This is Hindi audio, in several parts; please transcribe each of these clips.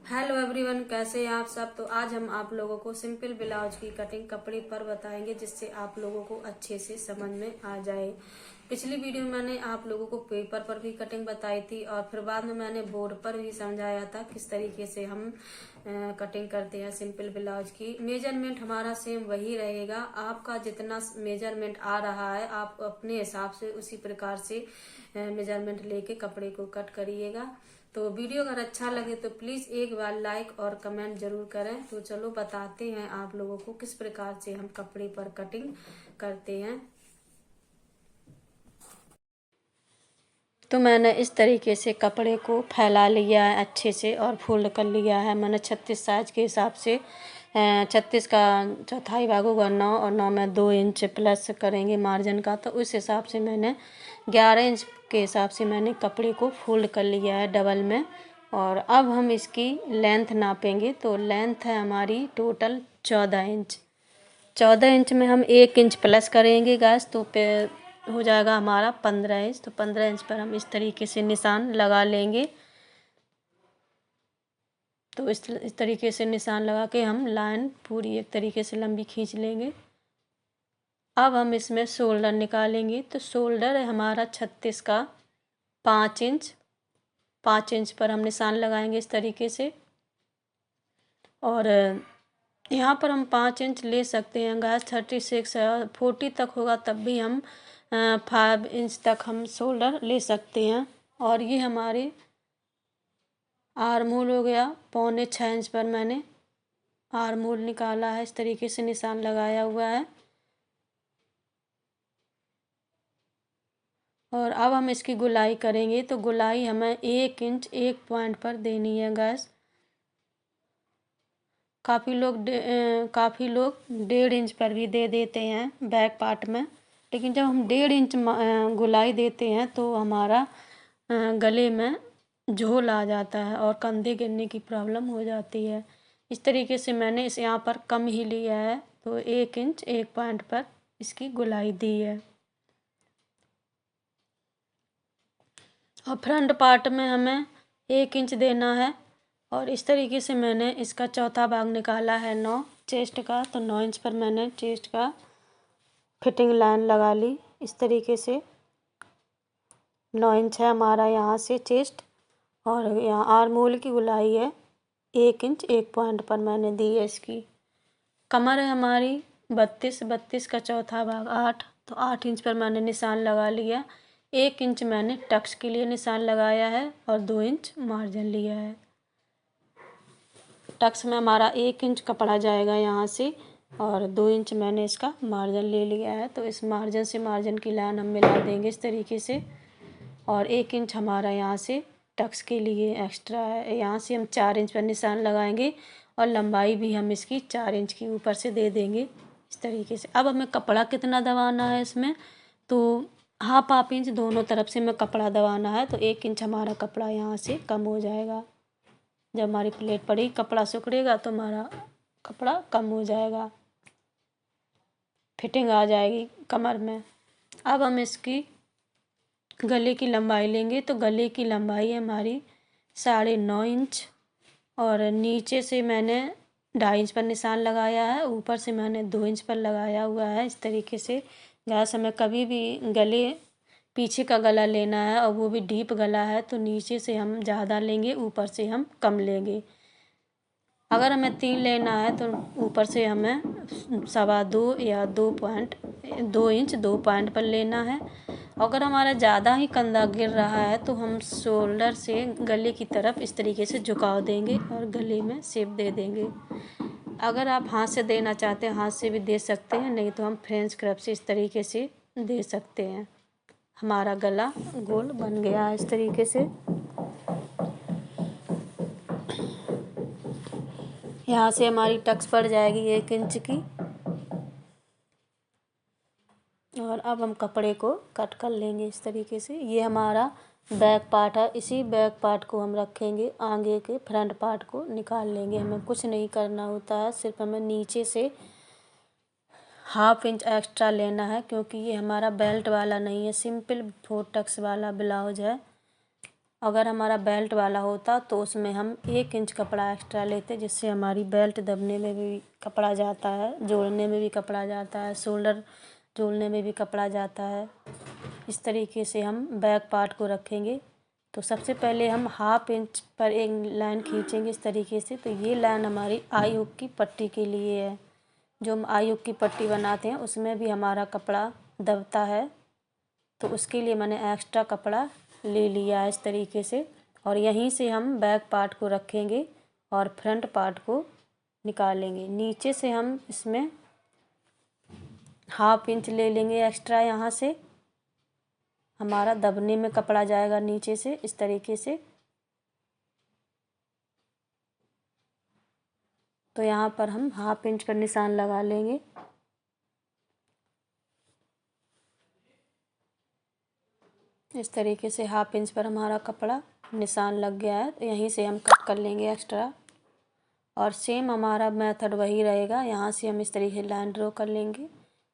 हेलो एवरीवन, कैसे हैं आप सब। तो आज हम आप लोगों को सिंपल ब्लाउज की कटिंग कपड़े पर बताएंगे, जिससे आप लोगों को अच्छे से समझ में आ जाए। पिछली वीडियो में मैंने आप लोगों को पेपर पर भी कटिंग बताई थी और फिर बाद में मैंने बोर्ड पर भी समझाया था किस तरीके से हम कटिंग करते हैं सिंपल ब्लाउज की। मेजरमेंट हमारा सेम वही रहेगा। आपका जितना मेजरमेंट आ रहा है आप अपने हिसाब से उसी प्रकार से मेजरमेंट लेके कपड़े को कट करिएगा। तो वीडियो अगर अच्छा लगे तो प्लीज एक बार लाइक और कमेंट जरूर करें। तो चलो बताते हैं आप लोगों को किस प्रकार से हम कपड़े पर कटिंग करते हैं। तो मैंने इस तरीके से कपड़े को फैला लिया है अच्छे से और फोल्ड कर लिया है। मैंने 36 साइज के हिसाब से 36 का चौथाई भाग होगा 9 और 9 में 2 इंच प्लस करेंगे मार्जिन का, तो उस हिसाब से मैंने 11 इंच के हिसाब से मैंने कपड़े को फोल्ड कर लिया है डबल में। और अब हम इसकी लेंथ नापेंगे। तो लेंथ है हमारी टोटल 14 इंच। 14 इंच में हम 1 इंच प्लस करेंगे गैस, तो पे हो जाएगा हमारा 15 इंच। तो 15 इंच पर हम इस तरीके से निशान लगा लेंगे। तो इस तरीके से निशान लगा के हम लाइन पूरी एक तरीके से लंबी खींच लेंगे। अब हम इसमें शोल्डर निकालेंगे। तो शोल्डर है हमारा 36 का 5 इंच। 5 इंच पर हम निशान लगाएंगे इस तरीके से। और यहाँ पर हम 5 इंच ले सकते हैं गैस। 36 है 40 तक होगा तब भी हम 5 इंच तक हम शोल्डर ले सकते हैं। और ये हमारे आर्म होल हो गया 6.25 इंच पर मैंने आर्म होल निकाला है। इस तरीके से निशान लगाया हुआ है। और अब हम इसकी गुलाई करेंगे। तो गुलाई हमें 1 इंच 1 पॉइंट पर देनी है गैस। काफ़ी लोग 1.5 इंच पर भी दे देते हैं बैक पार्ट में, लेकिन जब हम 1.5 इंच गुलाई देते हैं तो हमारा गले में झोल आ जाता है और कंधे गिरने की प्रॉब्लम हो जाती है। इस तरीके से मैंने इस यहाँ पर कम ही लिया है। तो 1 इंच 1 पॉइंट पर इसकी गुलाई दी है। और फ्रंट पार्ट में हमें 1 इंच देना है। और इस तरीके से मैंने इसका चौथा भाग निकाला है 9 चेस्ट का। तो 9 इंच पर मैंने चेस्ट का फिटिंग लाइन लगा ली इस तरीके से। 9 इंच है हमारा यहाँ से चेस्ट। और यहाँ आर्म होल की गुलाई है 1 इंच 1 पॉइंट पर मैंने दी है इसकी। कमर है हमारी 32 का चौथा भाग 8। तो 8 इंच पर मैंने निशान लगा लिया। 1 इंच मैंने टक्स के लिए निशान लगाया है और 2 इंच मार्जिन लिया है। टक्स में हमारा 1 इंच कपड़ा जाएगा यहाँ से और 2 इंच मैंने इसका मार्जिन ले लिया है। तो इस मार्जिन से मार्जिन की लाइन हम मिला देंगे इस तरीके से। और 1 इंच हमारा यहाँ से टक्स के लिए एक्स्ट्रा है। यहाँ से हम 4 इंच पर निशान लगाएंगे और लंबाई भी हम इसकी 4 इंच की ऊपर से दे देंगे इस तरीके से। अब हमें कपड़ा कितना दबाना है इसमें, तो हाफ इंच दोनों तरफ से हमें कपड़ा दबाना है। तो 1 इंच हमारा कपड़ा यहाँ से कम हो जाएगा। जब हमारी प्लेट पड़ी कपड़ा सिकुड़ेगा तो हमारा कपड़ा कम हो जाएगा, फिटिंग आ जाएगी कमर में। अब हम इसकी गले की लंबाई लेंगे। तो गले की लंबाई है हमारी 9.5 इंच। और नीचे से मैंने 2.5 इंच पर निशान लगाया है, ऊपर से मैंने 2 इंच पर लगाया हुआ है इस तरीके से। गैस हमें कभी भी गले पीछे का गला लेना है और वो भी डीप गला है तो नीचे से हम ज़्यादा लेंगे, ऊपर से हम कम लेंगे। अगर हमें 3 लेना है तो ऊपर से हमें 2.25 या 2 इंच 2 पॉइंट पर लेना है। अगर हमारा ज़्यादा ही कंधा गिर रहा है तो हम शोल्डर से गले की तरफ इस तरीके से झुकाव देंगे और गले में शेप दे देंगे। अगर आप हाथ से देना चाहते हैं हाथ से भी दे सकते हैं, नहीं तो हम फ्रेंच क्रेप से इस तरीके से दे सकते हैं। हमारा गला गोल बन गया है इस तरीके से। यहाँ से हमारी टक्स पड़ जाएगी 1 इंच की। और अब हम कपड़े को कट कर लेंगे इस तरीके से। ये हमारा बैक पार्ट है, इसी बैक पार्ट को हम रखेंगे, आगे के फ्रंट पार्ट को निकाल लेंगे। हमें कुछ नहीं करना होता है, सिर्फ हमें नीचे से हाफ इंच एक्स्ट्रा लेना है, क्योंकि ये हमारा बेल्ट वाला नहीं है, सिंपल 4 टक्स वाला ब्लाउज है। अगर हमारा बेल्ट वाला होता तो उसमें हम 1 इंच कपड़ा एक्स्ट्रा लेते, जिससे हमारी बेल्ट दबने में भी कपड़ा जाता है, जोड़ने में भी कपड़ा जाता है, शोल्डर जोड़ने में भी कपड़ा जाता है। इस तरीके से हम बैक पार्ट को रखेंगे। तो सबसे पहले हम 1/2 इंच पर एक लाइन खींचेंगे इस तरीके से। तो ये लाइन हमारी आई हुक की पट्टी के लिए है। जो हम आई हुक की पट्टी बनाते हैं उसमें भी हमारा कपड़ा दबता है, तो उसके लिए मैंने एक्स्ट्रा कपड़ा ले लिया है इस तरीके से। और यहीं से हम बैक पार्ट को रखेंगे और फ्रंट पार्ट को निकालेंगे। नीचे से हम इसमें 1/2 इंच ले लेंगे एक्स्ट्रा, यहाँ से हमारा दबने में कपड़ा जाएगा नीचे से इस तरीके से। तो यहाँ पर हम 1/2 इंच का निशान लगा लेंगे। इस तरीके से 1/2 इंच पर हमारा कपड़ा निशान लग गया है। तो यहीं से हम कट कर लेंगे एक्स्ट्रा। और सेम हमारा मेथड वही रहेगा। यहाँ से हम इस तरीके से लाइन ड्रॉ कर लेंगे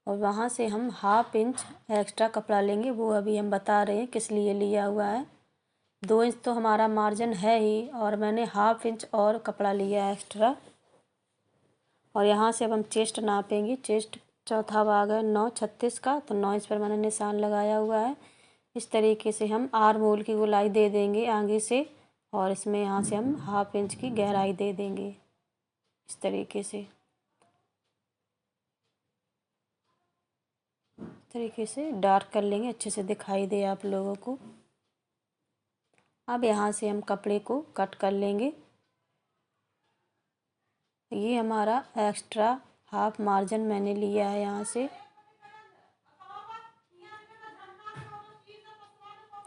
और वहाँ से हम 1/2 इंच एक्स्ट्रा कपड़ा लेंगे। वो अभी हम बता रहे हैं किस लिए लिया हुआ है। 2 इंच तो हमारा मार्जिन है ही, और मैंने 1/2 इंच और कपड़ा लिया है एक्स्ट्रा। और यहाँ से अब हम चेस्ट नापेंगे। चेस्ट चौथा भाग है 9/36 का, तो 9 इंच पर मैंने निशान लगाया हुआ है। इस तरीके से हम आर्म होल की गोलाई दे देंगे आगे से, और इसमें यहाँ से हम 1/2 इंच की गहराई दे देंगे इस तरीके से। डार्क कर लेंगे, अच्छे से दिखाई दे आप लोगों को। अब यहाँ से हम कपड़े को कट कर लेंगे। ये हमारा एक्स्ट्रा 1/2 मार्जिन मैंने लिया है यहाँ से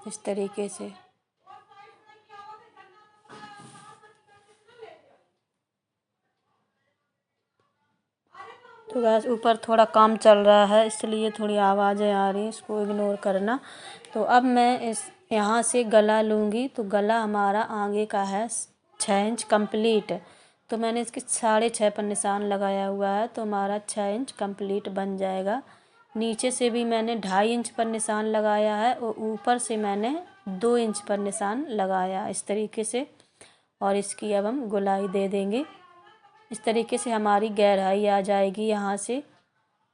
इस तरीके से। तो गैस ऊपर थोड़ा काम चल रहा है, इसलिए थोड़ी आवाज़ें आ रही हैं, इसको इग्नोर करना। तो अब मैं इस यहाँ से गला लूँगी। तो गला हमारा आगे का है 6 इंच कंप्लीट। तो मैंने इसके 6.5 पर निशान लगाया हुआ है, तो हमारा 6 इंच कंप्लीट बन जाएगा। नीचे से भी मैंने 2.5 इंच पर निशान लगाया है और ऊपर से मैंने 2 इंच पर निशान लगाया इस तरीके से। और इसकी अब हम गोलाई दे देंगे। इस तरीके से हमारी गहराई आ जाएगी यहाँ से,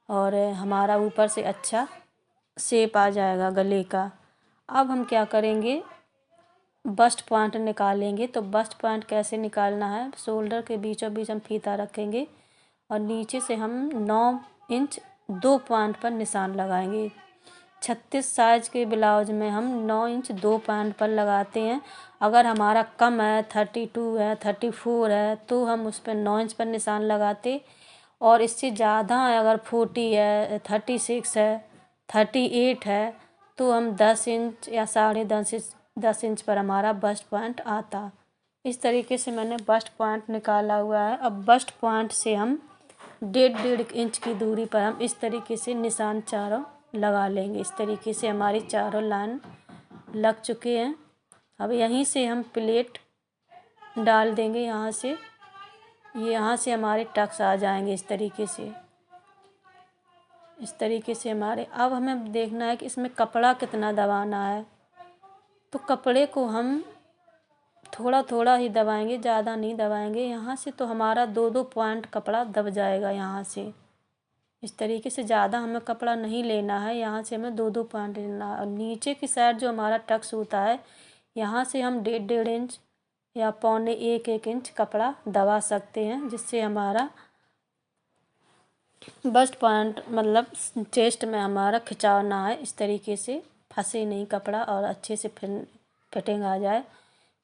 और हमारा ऊपर से अच्छा शेप आ जाएगा गले का। अब हम क्या करेंगे, बस्ट पॉइंट निकालेंगे। तो बस्ट पॉइंट कैसे निकालना है, शोल्डर के बीचों बीच हम फीता रखेंगे और नीचे से हम 9 इंच 2 पॉइंट पर निशान लगाएंगे। 36 साइज़ के ब्लाउज में हम 9 इंच 2 पॉइंट पर लगाते हैं। अगर हमारा कम है, 32 है, 34 है, तो हम उस पर 9 इंच पर निशान लगाते। और इससे ज़्यादा अगर 40 है, 36 है, 38 है, तो हम 10 इंच या 10.5 इंच पर हमारा बस्ट पॉइंट आता। इस तरीके से मैंने बस्ट पॉइंट निकाला हुआ है। अब बस्ट पॉइंट से हम 1.5 इंच की दूरी पर हम इस तरीके से निशान चारों लगा लेंगे। इस तरीके से हमारी चारों लाइन लग चुके हैं। अब यहीं से हम प्लेट डाल देंगे। यहाँ से हमारे टक्स आ जाएंगे इस तरीके से हमारे। अब हमें देखना है कि इसमें कपड़ा कितना दबाना है। तो कपड़े को हम थोड़ा थोड़ा ही दबाएंगे, ज़्यादा नहीं दबाएंगे। यहाँ से तो हमारा 2-2 पॉइंट कपड़ा दब जाएगा यहाँ से। इस तरीके से ज़्यादा हमें कपड़ा नहीं लेना है, यहाँ से हमें 2-2 पॉइंट लेना है। और नीचे की साइड जो हमारा टक्स होता है, यहाँ से हम 1.5 इंच या 1.25 इंच कपड़ा दबा सकते हैं, जिससे हमारा बस्ट पॉइंट मतलब चेस्ट में हमारा खिंचाव ना है। इस तरीके से फंसे नहीं कपड़ा और अच्छे से फिटिंग आ जाए।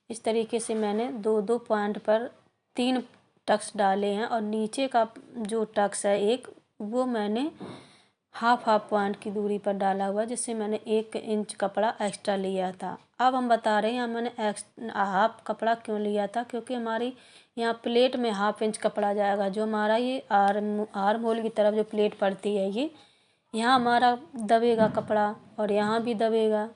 इस तरीके से मैंने 2-2 पॉइंट पर 3 टक्स डाले हैं। और नीचे का जो टक्स है एक, वो मैंने हाफ पॉइंट की दूरी पर डाला हुआ, जिससे मैंने 1 इंच कपड़ा एक्स्ट्रा लिया था। अब हम बता रहे हैं मैंने हाफ कपड़ा क्यों लिया था, क्योंकि हमारी यहाँ प्लेट में 1/2 इंच कपड़ा जाएगा। जो हमारा ये आर्म होल की तरफ जो प्लेट पड़ती है, ये यहाँ हमारा दबेगा कपड़ा और यहाँ भी दबेगा।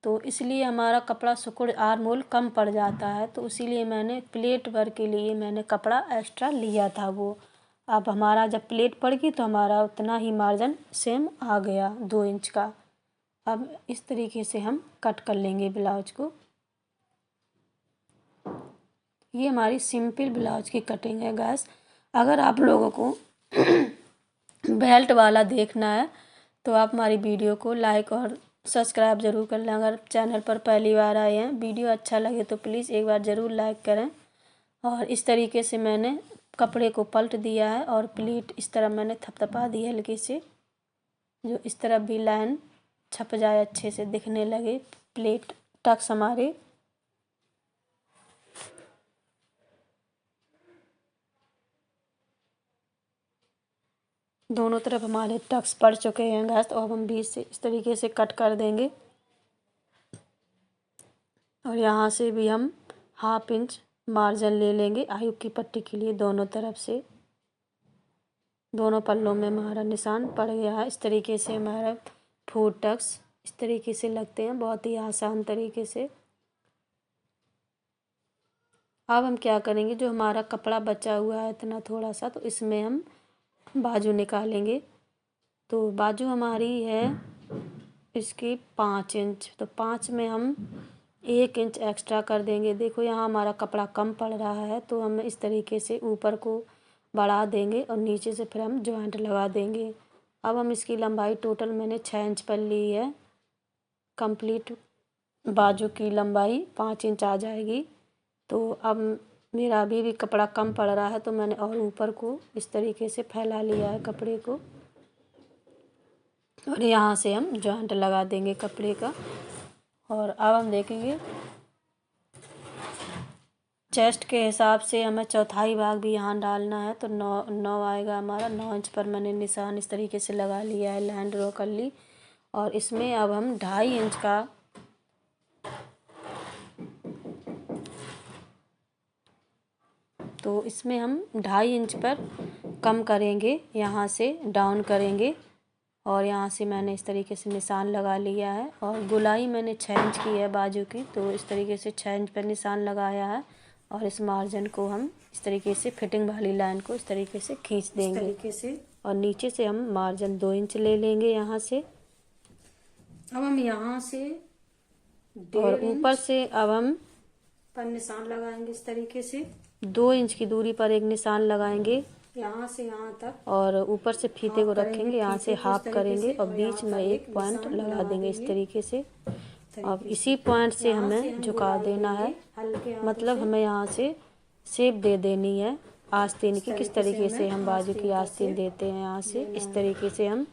तो इसलिए हमारा कपड़ा सिकुड़ आर्म होल कम पड़ जाता है। तो इसीलिए मैंने प्लेट भर के लिए मैंने कपड़ा एक्स्ट्रा लिया था वो। अब हमारा जब प्लेट पड़ गई तो हमारा उतना ही मार्जिन सेम आ गया 2 इंच का। अब इस तरीके से हम कट कर लेंगे ब्लाउज को। ये हमारी सिंपल ब्लाउज की कटिंग है गाइस। अगर आप लोगों को बेल्ट वाला देखना है तो आप हमारी वीडियो को लाइक और सब्सक्राइब ज़रूर कर लें। अगर चैनल पर पहली बार आए हैं, वीडियो अच्छा लगे तो प्लीज़ एक बार ज़रूर लाइक करें। और इस तरीके से मैंने कपड़े को पलट दिया है और प्लीट इस तरह मैंने थपथपा दी है हल्के से, जो इस तरफ भी लाइन छप जाए, अच्छे से दिखने लगे प्लेट टक्स हमारे। दोनों तरफ हमारे टक्स पड़ चुके हैं गाइस, तो अब हम बीच से इस तरीके से कट कर देंगे। और यहाँ से भी हम 1/2 इंच मार्जिन ले लेंगे आयु की पट्टी के लिए। दोनों तरफ से दोनों पल्लों में हमारा निशान पड़ गया है। इस तरीके से हमारा 4 टक्स इस तरीके से लगते हैं, बहुत ही आसान तरीके से। अब हम क्या करेंगे, जो हमारा कपड़ा बचा हुआ है इतना थोड़ा सा, तो इसमें हम बाजू निकालेंगे। तो बाजू हमारी है इसकी 5 इंच, तो 5 में हम 1 इंच एक्स्ट्रा कर देंगे। देखो यहाँ हमारा कपड़ा कम पड़ रहा है, तो हम इस तरीके से ऊपर को बढ़ा देंगे और नीचे से फिर हम जॉइंट लगा देंगे। अब हम इसकी लंबाई टोटल मैंने 6 इंच पर ली है। कंप्लीट बाजू की लंबाई 5 इंच आ जाएगी। तो अब मेरा अभी भी कपड़ा कम पड़ रहा है, तो मैंने और ऊपर को इस तरीके से फैला लिया है कपड़े को। और यहाँ से हम जॉइंट लगा देंगे कपड़े का। और अब हम देखेंगे चेस्ट के हिसाब से हमें चौथाई भाग भी यहाँ डालना है, तो 9 आएगा हमारा। 9 इंच पर मैंने निशान इस तरीके से लगा लिया है, लाइन ड्रॉ कर ली। और इसमें अब हम 2.5 इंच का तो इसमें हम 2.5 इंच पर कम करेंगे, यहाँ से डाउन करेंगे। और यहाँ से मैंने इस तरीके से निशान लगा लिया है। और गोलाई मैंने 6 इंच की है बाजू की, तो इस तरीके से 6 इंच पर निशान लगाया है। और इस मार्जिन को हम इस तरीके से फिटिंग वाली लाइन को इस तरीके से खींच देंगे तरीके से। और नीचे से हम मार्जिन 2 इंच ले लेंगे यहाँ से। अब हम यहाँ से और ऊपर से अब हम पर निशान लगाएंगे इस तरीके से। 2 इंच की दूरी पर एक निशान लगाएंगे यहाँ से यहाँ तक। और ऊपर से फीते को रखेंगे, यहाँ से हाफ करेंगे और बीच में एक पॉइंट लगा देंगे इस तरीके से। अब इसी पॉइंट से हमें झुका देना है, मतलब हमें यहाँ से शेप दे देनी है आस्तीन की। किस तरीके से हम बाजू की आस्तीन देते हैं, यहाँ से इस तरीके से हम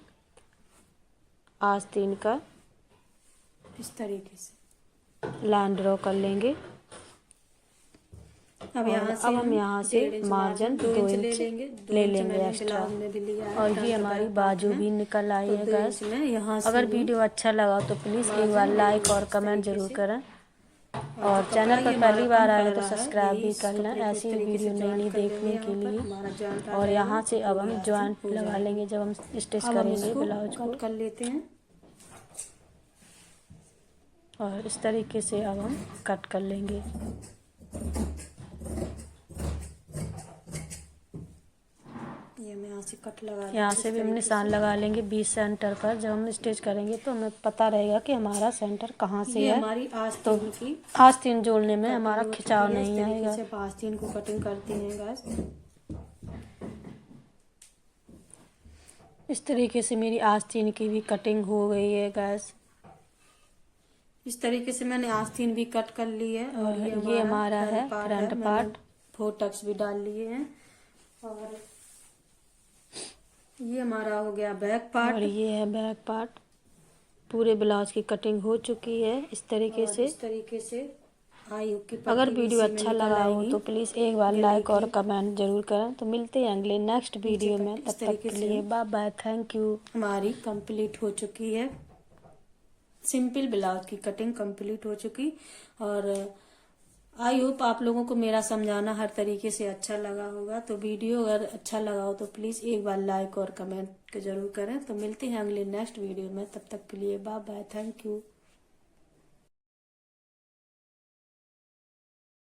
आस्तीन का इस तरीके से लाइन ड्रॉ कर लेंगे। अब हम यहाँ से मार्जिन 2 इंच ले लेंगे एक्स्ट्रा। और ये हमारी बाजू भी निकल आई है गाइस। अगर वीडियो अच्छा लगा तो प्लीज़ एक बार लाइक और कमेंट जरूर करें। और चैनल पर पहली बार आए तो सब्सक्राइब भी कर लें, ऐसी वीडियो नई देखने के लिए। और यहाँ से अब हम जॉइंट लगा लेंगे जब हम स्टिच करेंगे ब्लाउज को। कर लेते हैं और इस तरीके से अब हम कट कर लेंगे। यहाँ से भी हम निशान लगा लेंगे 20 सेंटर पर। जब हम स्टिच करेंगे तो हमें पता रहेगा कि हमारा सेंटर कहाँ से है। हमारी आस्तीन की आस्तीन जोड़ने में हमारा खिंचाव नहीं आएगा। सिर्फ आस्तीन को कटिंग करते हैं गाइस। इस तरीके से मेरी आस्तीन की भी कटिंग हो गई है गाइस। इस तरीके से मैंने आस्तीन भी कट कर ली है। और ये हमारा है फ्रंट पार्ट, 4 टक्स भी डाल लिए हैं। और ये हमारा हो गया बैक पार्ट। और ये है बैक पार्ट। पूरे ब्लाउज की कटिंग हो चुकी है इस तरीके से। अगर वीडियो अच्छा लगा हो तो प्लीज़ एक बार लाइक और कमेंट जरूर करें। तो मिलते हैं अगले नेक्स्ट वीडियो में, तब तक के लिए बाय बाय, थैंक यू। हमारी कंप्लीट हो चुकी है, सिंपल ब्लाउज की कटिंग कंप्लीट हो चुकी। और आई होप आप लोगों को मेरा समझाना हर तरीके से अच्छा लगा होगा। तो वीडियो अगर अच्छा लगा हो तो प्लीज़ एक बार लाइक और कमेंट जरूर करें। तो मिलते हैं अगले नेक्स्ट वीडियो में, तब तक के लिए बाय बाय, थैंक यू।